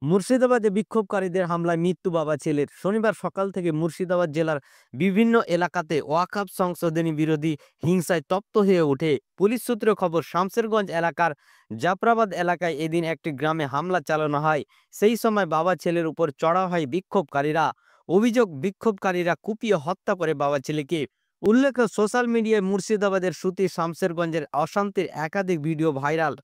মুর্শিদাবাদে বিক্ষোভকারীদের হামলায় মৃত্যু বাবা ছেলের। শনিবার সকাল থেকে মুর্শিদাবাদ জেলার বিভিন্ন এলাকাতে ওয়াকফ সংশোধনী বিরোধী হিংসায় তপ্ত হয়ে ওঠে। পুলিশ সূত্রে খবর, শামসেরগঞ্জ এলাকার জাফরাবাদ এলাকায় এদিন একটি গ্রামে হামলা চালানো হয়। সেই সময় বাবা ছেলের উপর চড়া হয় বিক্ষোভকারীরা। অভিযোগ, বিক্ষোভকারীরা কুপিয়ে হত্যা করে বাবা ছেলেকে। উল্লেখ্য, সোশ্যাল মিডিয়ায় মুর্শিদাবাদের সুতি শামসেরগঞ্জের অশান্তির একাধিক ভিডিও ভাইরাল।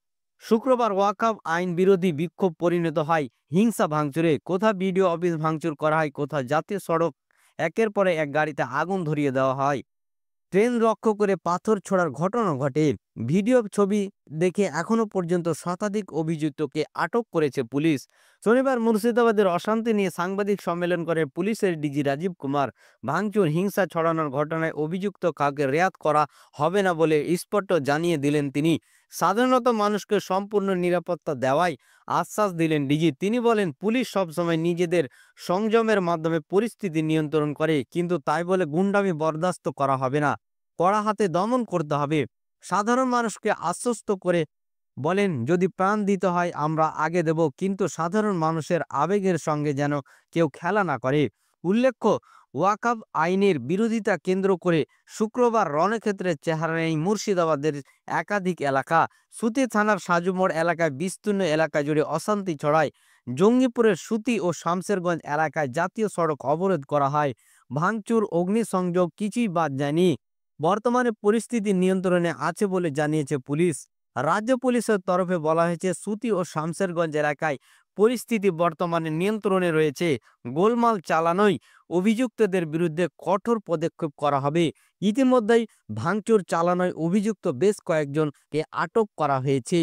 শুক্রবার ওয়াকফ আইন বিরোধী বিক্ষোভ পরিণত হয় হিংসা ভাঙচুরে। কোথাও বিডিও অফিস ভাঙচুর করা হয়, কোথাও জাতীয় সড়ক একের পর এক গাড়িতে আগুন ধরিয়ে দেওয়া হয়। ট্রেন লক্ষ্য করে পাথর ছোড়ার ঘটনা ঘটে। ভিডিও ছবি দেখে এখনো পর্যন্ত শতাধিক অভিযুক্তকে আটক করেছে পুলিশ। শনিবার মুর্শিদাবাদের অশান্তি নিয়ে সাংবাদিক সম্মেলন করে পুলিশের ডিজি রাজীব কুমার। ভাঙচুর, হিংসা ছড়ানোর ঘটনায় অভিযুক্ত কাউকে রেয়াত করা হবে না বলে স্পষ্ট জানিয়ে দিলেন তিনি। সাধারণত মানুষকে সম্পূর্ণ নিরাপত্তা দেওয়াই আশ্বাস দিলেন ডিজি। তিনি বলেন, পুলিশ সবসময় নিজেদের সংযমের মাধ্যমে পরিস্থিতি নিয়ন্ত্রণ করে, কিন্তু তাই বলে গুন্ডামি বরদাস্ত করা হবে না, কড়া হাতে দমন করতে হবে। সাধারণ মানুষকে আশ্বস্ত করে বলেন, যদি প্রাণ দিতে হয় আমরা আগে দেব, কিন্তু সাধারণ মানুষের আবেগের সঙ্গে যেন কেউ খেলা না করে। উল্লেখ্য, ওয়াকফ আইনের বিরোধিতা কেন্দ্র করে শুক্রবার রণক্ষেত্রের চেহারা নেই মুর্শিদাবাদের একাধিক এলাকা। সুতি থানার সাজুমোড় এলাকায় বিস্তীর্ণ এলাকা জুড়ে অশান্তি ছড়ায়। জঙ্গিপুরের সুতি ও শামসেরগঞ্জ এলাকায় জাতীয় সড়ক অবরোধ করা হয়। ভাঙচুর, অগ্নিসংযোগ কিছুই বাদ যায়নি। বর্তমানে পরিস্থিতি নিয়ন্ত্রণে আছে বলে জানিয়েছে পুলিশ। রাজ্য পুলিশের তরফে বলা হয়েছে, সুতি ও শামসেরগঞ্জ এলাকায় পরিস্থিতি বর্তমানে নিয়ন্ত্রণে রয়েছে। গোলমাল চালানোয় অভিযুক্তদের বিরুদ্ধে কঠোর পদক্ষেপ করা হবে। ইতিমধ্যেই ভাঙচুর চালানোয় অভিযুক্ত বেশ কয়েকজনকে আটক করা হয়েছে।